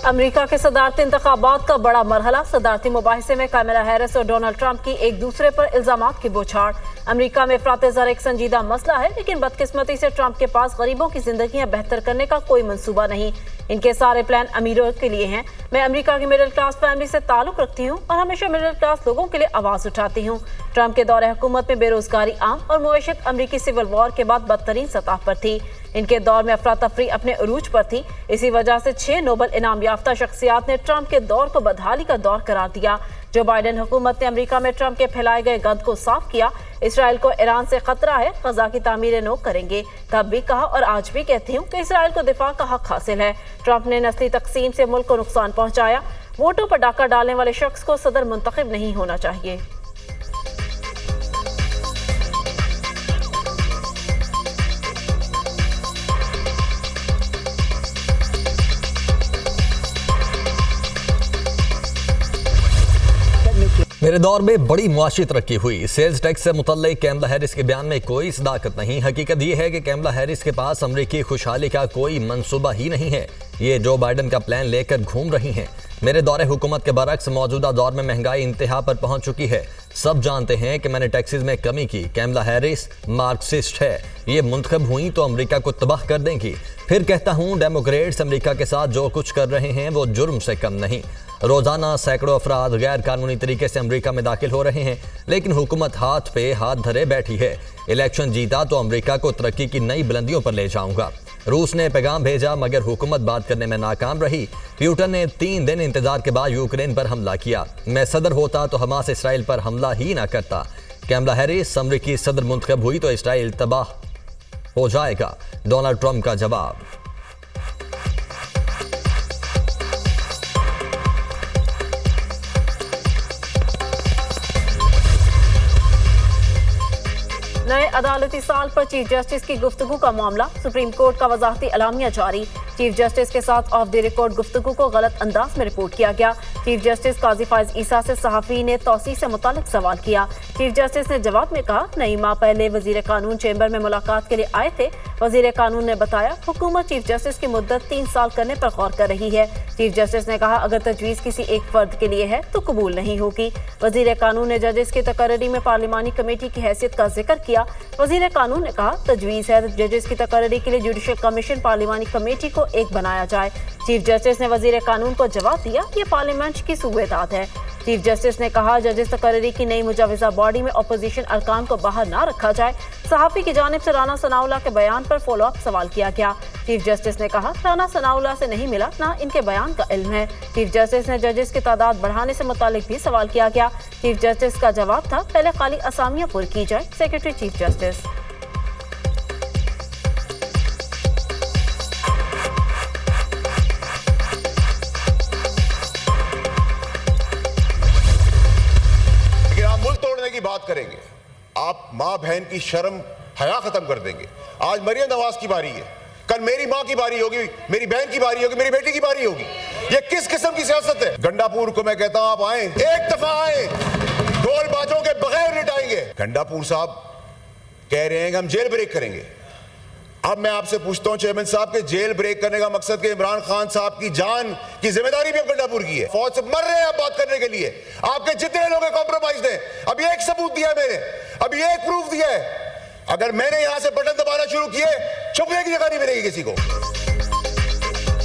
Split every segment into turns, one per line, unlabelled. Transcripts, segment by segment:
America के सदारती इंतखाबात का बड़ा मरहला। सदारती मुबाहिसे में कमला हैरिस और डोनाल्ड ट्रंप की एक दूसरे पर इल्जामात की बौछार। अमेरिका में अफरात ज़र एक संजीदा मसला है, लेकिन बदकिस्मती से ट्रंप के पास गरीबों की जिंदगियां बेहतर करने का कोई मंसूबा नहीं। इनके सारे प्लान अमीरों के लिए हैं। मैं अमेरिका की मिडिल क्लास फैमिली से ताल्लुक रखती हूँ और हमेशा मिडिल क्लास लोगों के लिए आवाज़ उठाती हूँ। ट्रंप के दौरे हुकूमत में बेरोजगारी आम और मईशत अमरीकी सिविल वॉर के बाद बदतरीन सतह पर थी। इनके दौर में अफरा तफरी अपने उरूज पर थी। इसी वजह से 6 नोबल इनाम याफ्ता शख्सियात ने ट्रंप के दौर को बदहाली का दौर करार दिया। जो बाइडेन हुकूमत ने अमेरिका में ट्रंप के फैलाए गए गंद को साफ किया। इसराइल को ईरान से खतरा है, गजा की तामीरें नो करेंगे। तब भी कहा और आज भी कहती हूँ कि इसराइल को दिफा का हक हासिल है। ट्रंप ने नस्ली तकसीम से मुल्क को नुकसान पहुंचाया। वोटों पर डाका डालने वाले शख्स को सदर मुंतखब नहीं होना चाहिए।
मेरे दौर में बड़ी मुआशी तरक्की हुई। सेल्स टैक्स से मुतल्लिक कमला हैरिस के बयान में कोई सदाकत नहीं। हकीकत यह है कि कमला हैरिस के पास अमरीकी खुशहाली का कोई मंसूबा ही नहीं है। ये जो बाइडेन का प्लान लेकर घूम रही हैं। मेरे दौरे हुकूमत के बरक्स मौजूदा दौर में महंगाई इंतहा पर पहुंच चुकी है। सब जानते हैं कि मैंने टैक्सेस में कमी की। कमला हैरिस मार्क्सिस्ट है। ये मुंतखब हुई तो अमेरिका को तबाह कर देंगी। फिर कहता हूँ, डेमोक्रेट्स अमेरिका के साथ जो कुछ कर रहे हैं वो जुर्म से कम नहीं। रोजाना सैकड़ों अफराद गैर कानूनी तरीके से अमेरिका में दाखिल हो रहे हैं, लेकिन हुकूमत हाथ पे हाथ धरे बैठी है। इलेक्शन जीता तो अमेरिका को तरक्की की नई बुलंदियों पर ले जाऊंगा। रूस ने पैगाम भेजा मगर हुकूमत बात करने में नाकाम रही। प्यूटन ने 3 दिन इंतजार के बाद यूक्रेन पर हमला किया। मैं सदर होता तो हमास इसराइल पर हमला ही ना करता। कमला हैरिस अमरीकी सदर मुंतखब हुई तो इसराइल तबाह हो जाएगा। डोनाल्ड ट्रंप का जवाब।
नए अदालती साल पर चीफ जस्टिस की गुफ्तगू का मामला। सुप्रीम कोर्ट का वजाहती अलामिया जारी। चीफ जस्टिस के साथ ऑफ द रिकॉर्ड गुफ्तगू को गलत अंदाज में रिपोर्ट किया गया। चीफ जस्टिस काजी फायज ईसा से सहाफ़ी ने तौसी से मुतालिक सवाल किया। चीफ जस्टिस ने जवाब में कहा, नई माह पहले वजीर कानून चैम्बर में मुलाकात के लिए आए थे। वजीर कानून ने बताया, हुकूमत चीफ जस्टिस की मुद्दत 3 साल करने पर गौर कर रही है। चीफ जस्टिस ने कहा, अगर तजवीज़ किसी एक फर्द के लिए है तो कबूल नहीं होगी। वजीर कानून ने जजेस की तकर्री में पार्लिमानी कमेटी की हैसियत का जिक्र किया। वजीर कानून ने कहा, तजवीज़ है जजेस की तकर्री के लिए जुडिशल कमीशन पार्लिमानी कमेटी को एक बनाया जाए। चीफ जस्टिस ने वजीर कानून को जवाब दिया, ये पार्लियामेंट की सूबेदाद है। चीफ जस्टिस ने कहा, जजेस तकर्री की नई मुजाविजा बॉडी में अपोजिशन अरकान को बाहर ना रखा जाए। सहाफ़ी की जानिब से राना सनाउल्लाह के बयान पर फॉलो अप सवाल किया गया। चीफ जस्टिस ने कहा, राना सनाउल्लाह से नहीं मिला, ना इनके बयान का इल्म है। चीफ जस्टिस ने जजेस की तादाद बढ़ाने से मुतालिक भी सवाल किया गया। चीफ जस्टिस का जवाब था, पहले खाली असामियां पुर की जाए। Secretary chief justice.
बात करेंगे, आप माँ बहन की शर्म हया खत्म कर देंगे। आज मरियम नवाज की बारी है, कल मेरी माँ की बारी होगी, मेरी बहन की बारी होगी, मेरी बेटी की बारी होगी। ये किस किस्म की सियासत है? गंडापुर को मैं कहता हूं, आप आए, एक दफा आए, ढोल बाजों के बगैर निटाएंगे। गंडापुर साहब कह रहे हैं कि हम जेल ब्रेक करेंगे। अब मैं आपसे पूछता हूं चेयरमैन साहब के जेल ब्रेक करने का मकसद के इमरान खान साहब की जान की जिम्मेदारी भी अब गंडापुर की है। फौज से मर रहे हैं आप बात करने के लिए। आपके जितने लोग कॉम्प्रोमाइज हैं, अभी एक सबूत दिया है मैंने, अभी एक प्रूफ दिया है। अगर मैंने यहां से बटन दबाना शुरू किए, छुपने की जगह नहीं मिलेगी किसी को।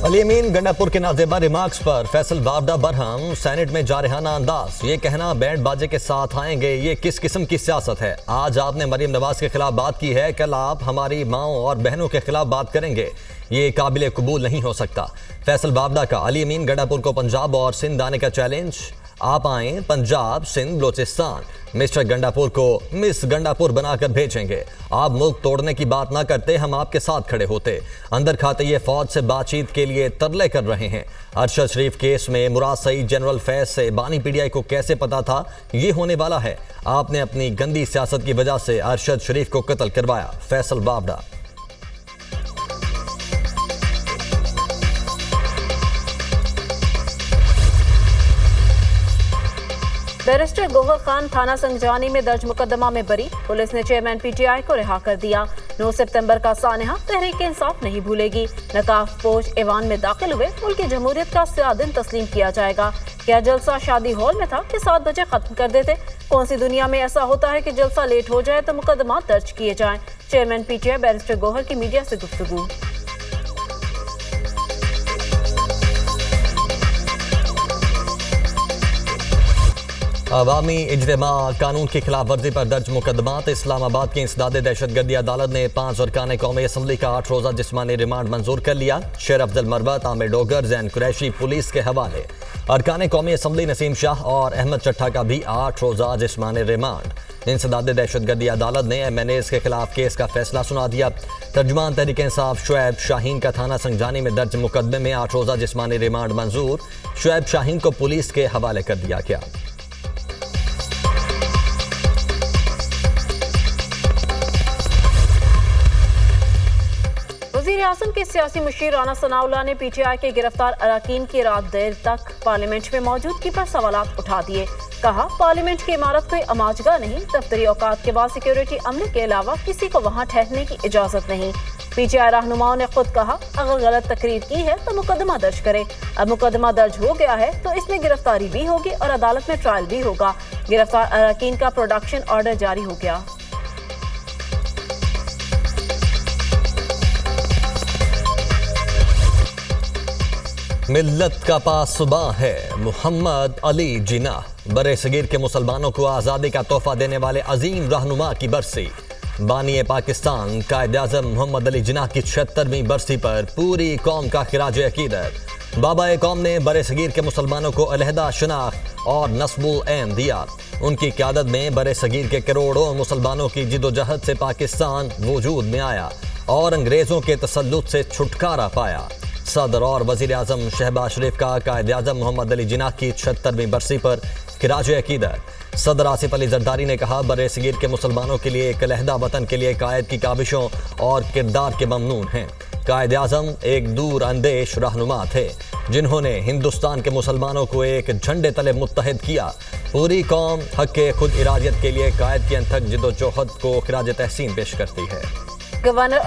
अली अमीन गंडापुर के नाजेबा रिमार्क्स पर फैसल बावडा बरहम। सेनेट में जारहाना अंदाज। ये कहना बैंड बाजे के साथ आएंगे, ये किस किस्म की सियासत है? आज आपने मरियम नवाज के खिलाफ बात की है, कल आप हमारी माओं और बहनों के खिलाफ बात करेंगे। ये काबिल कबूल नहीं हो सकता। फैसल बावडा का अली अमीन गंडापुर को पंजाब और सिंध आने का चैलेंज। आप आए पंजाब, सिंध, बलोचिस्तान, मिस्टर गंडापुर को मिस गंडापुर बनाकर भेजेंगे। आप मुल्क तोड़ने की बात ना करते, हम आपके साथ खड़े होते। अंदर खाते ये फौज से बातचीत के लिए तरले कर रहे हैं। अरशद शरीफ केस में मुराद सईद जनरल फैज से बानी पीडीआई को कैसे पता था ये होने वाला है? आपने अपनी गंदी सियासत की वजह से अरशद शरीफ को कत्ल करवाया। फैसल बावडा।
बैरिस्टर गोहर खान थाना संजानी में दर्ज मुकदमा में बरी। पुलिस ने चेयरमैन पीटीआई को रिहा कर दिया। 9 सितंबर का सानहा तहरीक इंसाफ नहीं भूलेगी। नकाब पोश ऐवान में दाखिल हुए मुल्की जमहूरियत का स्या दिन तस्लीम किया जाएगा। क्या जलसा शादी हॉल में था कि 7 बजे खत्म कर देते? कौन सी दुनिया में ऐसा होता है कि जलसा लेट हो जाए तो मुकदमा दर्ज किए जाएं? चेयरमैन पीटीआई बैरिस्टर गोहर की मीडिया से गुफ्तगू।
अवामी इज्तिमा कानून की खिलाफ वर्जी पर दर्ज मुकदमात। इस्लामाबाद की इंसदाद दहशतगर्दी अदालत ने 5 अरकान कौमी असम्बली का 8 रोज़ा जिस्मानी रिमांड मंजूर कर लिया। शेर अफजल मरवत, आमिर डोगर, जैन कुरैशी पुलिस के हवाले। अरकान कौमी असम्बली नसीम शाह और अहमद चट्टा का भी 8 रोज़ा जिस्मानी रिमांड। इंसदाद दहशतगर्दी अदालत ने MNAs के खिलाफ केस का फैसला सुना दिया। तर्जुमान तहरीक इंसाफ शुएब शाहीन का थाना संजानी में दर्ज मुकदमे में 8 रोज़ा जिस्मानी रिमांड मंजूर। शुएब शाहीन को पुलिस के हवाले कर दिया गया।
वज़ीर-ए-आज़म के सियासी मुशीर राना सनाउल्लाह ने पीटीआई के गिरफ्तार अरकान की रात देर तक पार्लियामेंट में मौजूदगी पर सवालात उठा दिए। कहा, पार्लियामेंट की इमारत कोई अमाजगा नहीं, दफ्तरी औकात के बाद सिक्योरिटी अमले के अलावा किसी को वहां ठहरने की इजाजत नहीं। पीटीआई रहनुमाओं ने खुद कहा, अगर गलत तकरीर की है तो मुकदमा दर्ज करें। अब मुकदमा दर्ज हो गया है तो इसमें गिरफ्तारी भी होगी और अदालत में ट्रायल भी होगा। गिरफ्तार अरकान का प्रोडक्शन ऑर्डर जारी हो गया।
मिल्लत का पासबां है मोहम्मद अली जिन्नाह। बरे सगीर के मुसलमानों को आज़ादी का तोहफा देने वाले अजीम रहनुमा की बरसी। बानी पाकिस्तान कायद-ए-आज़म मोहम्मद अली जिन्नाह की 76वीं बरसी पर पूरी कौम का खिराज अकीदत। बाबा कौम ने बरे सगीर के मुसलमानों को अलहदा शनाख्त और नस्बुल ऐन दिया। उनकी क़यादत में बरे सगीर के करोड़ों मुसलमानों की जिदोजहद से पाकिस्तान वजूद में आया और अंग्रेज़ों के तसल्लुत से छुटकारा पाया। सदर और वज़ीर आज़म शहबाज शरीफ का कायद-ए-आज़म मोहम्मद अली जिन्नाह की 76वीं बरसी पर खिराज अकीदत। सदर आसिफ अली जरदारी ने कहा, बरे सगीर के मुसलमानों के लिए एक अलहदा वतन के लिए कायद की काबिशों और किरदार के ममनून हैं। कायद-ए-आज़म एक दूर अंदेश रहनुमा थे जिन्होंने हिंदुस्तान के मुसलमानों को एक झंडे तले मुत्तहिद किया। पूरी कौम हक़ खुद इरादियत के लिए कायद की अनथक जिद्दोजहद को खिराज तहसीन पेश करती है।
गवर्नर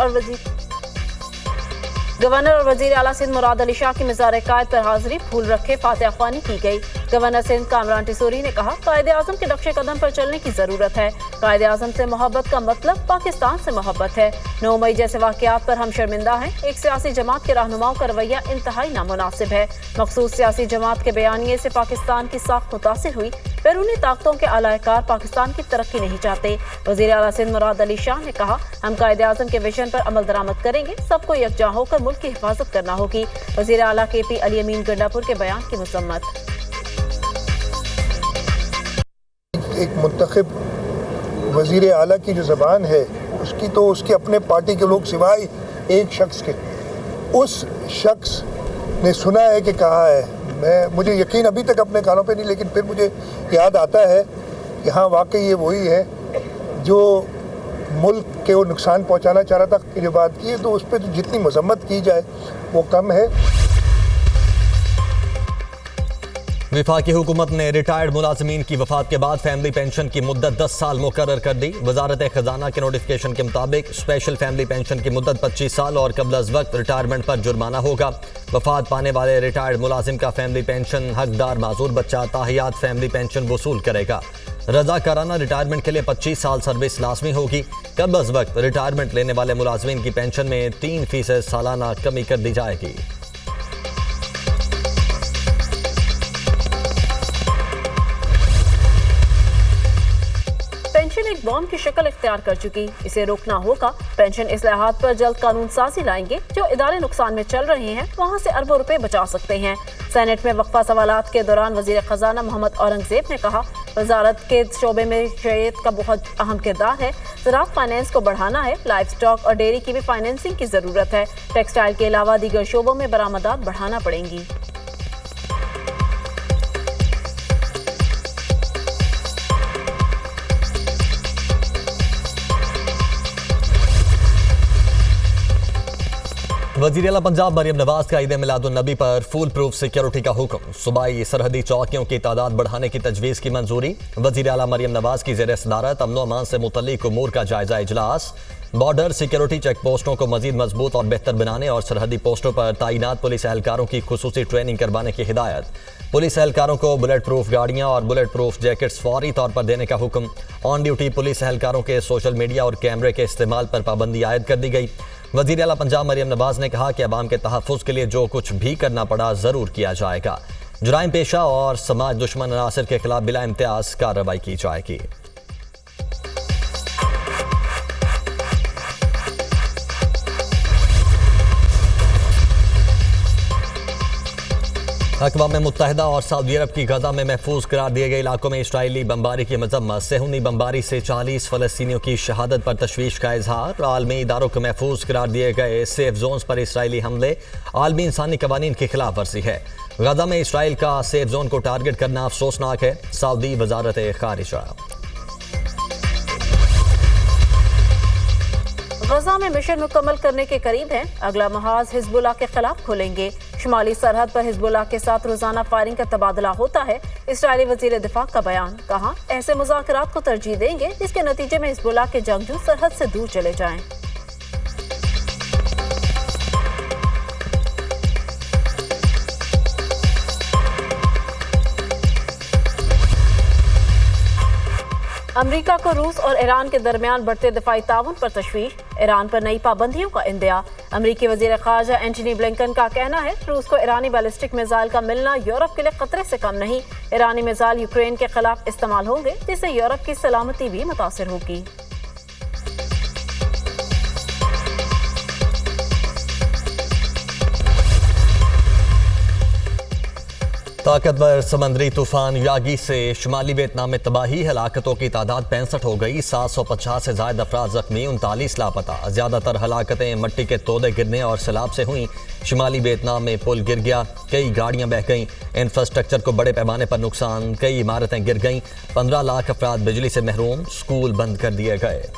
और वज़ीर आला सिंध मुराद अली शाह की मज़ार कायद पर हाजिरी फूल रखे फातिहा ख्वानी की गई। गवर्नर सिंध कामरान टिसूरी ने कहा, कायद-ए-आज़म के नक्शे कदम पर चलने की जरूरत है। कायद-ए-आज़म से मोहब्बत का मतलब पाकिस्तान से मोहब्बत है। 9 मई जैसे वाक़यात पर हम शर्मिंदा हैं। एक सियासी जमात के रहनुमाओं का रवैया इंतहाई नामुनासिब है। मखसूस सियासी जमात के बयानिए से पाकिस्तान की साख मुतासिर हुई। बैरूनी ताकतों के आलाकार पाकिस्तान की तरक्की नहीं चाहते। वज़ीर आला सिंध मुराद अली शाह ने कहा, हम कायद-ए-आज़म के विजन पर अमल दरामद करेंगे। सबको यकजा होकर मुल्क की हिफाजत करना होगी। वज़ीर आला KP अली अमीन गंडापुर के बयान की मुसम्मत।
एक मुंतखब वज़ीर आला की जो ज़बान है उसकी तो उसके अपने पार्टी के लोग सिवाय एक शख्स के, उस शख्स ने सुना है कि कहा है। मुझे यकीन अभी तक अपने कानों पे नहीं, लेकिन फिर मुझे याद आता है कि हाँ वाकई ये वही है जो मुल्क के वो नुकसान पहुंचाना चाह रहा था। कि जो बात की है तो उस पर तो जितनी मजम्मत की जाए वो कम है।
वफाकी हुकूमत ने रिटायर्ड मुलाजमीन की वफात के बाद फैमिली पेंशन की मुद्दत 10 साल मुकर्रर कर दी। वजारत खजाना के नोटिफिकेशन के मुताबिक स्पेशल फैमिली पेंशन की मुद्दत 25 साल और कबल अज़ वक्त रिटायरमेंट पर जुर्माना होगा। वफात पाने वाले रिटायर्ड मुलाजिम का फैमिली पेंशन हकदार माजूर बच्चा ताहियात फैमिली पेंशन वसूल करेगा। रज़ाकाराना रिटायरमेंट के लिए 25 साल सर्विस लाजमी होगी। कबल अज़ वक्त रिटायरमेंट लेने वाले मुलाजमीन की पेंशन में 3% सालाना कमी कर दी जाएगी।
पेंशन एक बॉम्ब की शक्ल इख्तियार कर चुकी, इसे रोकना होगा। पेंशन इस्लाहात पर जल्द कानून साजी लाएंगे। जो इदारे नुकसान में चल रहे हैं वहाँ से अरबों रुपए बचा सकते हैं। सेनेट में वक्फा सवालात के दौरान वजीर खजाना मोहम्मद औरंगजेब ने कहा, वजारत के शोबे में शरीयत का बहुत अहम किरदार है। ज़राअत फाइनेंस को बढ़ाना है। लाइफ स्टॉक और डेयरी की भी फाइनेंसिंग की ज़रूरत है। टेक्सटाइल के अलावा दीगर शोबों में बरामदात बढ़ाना पड़ेंगी।
वज़ीर आला पंजाब मरियम नवाज का ईद मिलादुन्नबी पर फुल प्रूफ सिक्योरिटी का हुक्म। सूबाई सरहदी चौकियों की तादाद बढ़ाने की तजवीज़ की मंजूरी। वज़ीर आला मरियम नवाज की ज़ेर सदारत अमन अमान से मुतल्लिक उमूर का जायजा इजलास। बॉर्डर सिक्योरिटी चेक पोस्टों को मजीद मजबूत और बेहतर बनाने और सरहदी पोस्टों पर तैनात पुलिस एहलकारों की खुसूसी ट्रेनिंग करवाने की हिदायत। पुलिस एहलकारों को बुलेट प्रूफ गाड़ियां और बुलेट प्रूफ जैकेट्स फौरी तौर पर देने का हुक्म। ऑन ड्यूटी पुलिस एहलकारों के सोशल मीडिया और कैमरे के इस्तेमाल पर पाबंदी आयद कर दी गई। वज़ीर आला पंजाब मरियम नवाज ने कहा कि अवाम के तहफ़्फ़ुज़ के लिए जो कुछ भी करना पड़ा ज़रूर किया जाएगा। जुराइम पेशा और समाज दुश्मन अनासर के खिलाफ बिला इम्तियाज कार्रवाई की जाएगी। अक़वाम मुत्तहिदा और सऊदी अरब की गजा में महफूज करार दिए गए इलाकों में इसराइली बमबारी की मजम्मत। सेहूनी बमबारी से 40 फ़लस्तीनियों की शहादत पर तशवीश का इजहार। आलमी इदारों को महफूज करार दिए गए सेफ जोन्स पर इसराइली हमले आलमी इंसानी कवानीन की खिलाफ वर्जी है। गजा में इसराइल का सेफ जोन को टारगेट करना अफसोसनाक है। सऊदी वजारत खारिजा।
गजा में मिशन मुकम्मल करने के करीब है। अगला महाज हिजबुल्लाह के खिलाफ खोलेंगे। शुमाली सरहद पर हिजबुल्लाह के साथ रोजाना फायरिंग का तबादला होता है। इसराइली वजीर दिफा का बयान। कहा, ऐसे मुज़ाकरात को तरजीह देंगे जिसके नतीजे में हिजबुल्लाह के जंगजू सरहद से दूर चले जाएं। अमरीका को रूस और ईरान के दरमियान बढ़ते दिफाई ताउन पर तशवीश। ईरान पर नई पाबंदियों का इंदिया। अमरीकी वजीर ख़ारजा एंटनी ब्लिंकन का कहना है रूस को ईरानी बैलिस्टिक मिसाइल का मिलना यूरोप के लिए खतरे से कम नहीं। ईरानी मिसाइल यूक्रेन के खिलाफ इस्तेमाल होंगे जिससे यूरोप की सलामती भी मुतासिर होगी।
ताकतवर समंदरी तूफान यागी से शुमाली वियतनाम में तबाही। हलाकतों की तादाद 65 हो गई। 750 से ज्यादा अफराद जख्मी, 39 लापता। ज्यादातर हलाकतें मिट्टी के तोदे गिरने और सैलाब से हुई। शुमाली वियतनाम में पुल गिर गया, कई गाड़ियां बह गईं। इंफ्रास्ट्रक्चर को बड़े पैमाने पर नुकसान, कई इमारतें गिर गईं। 15 लाख अफराद बिजली से महरूम, स्कूल बंद कर दिए गए।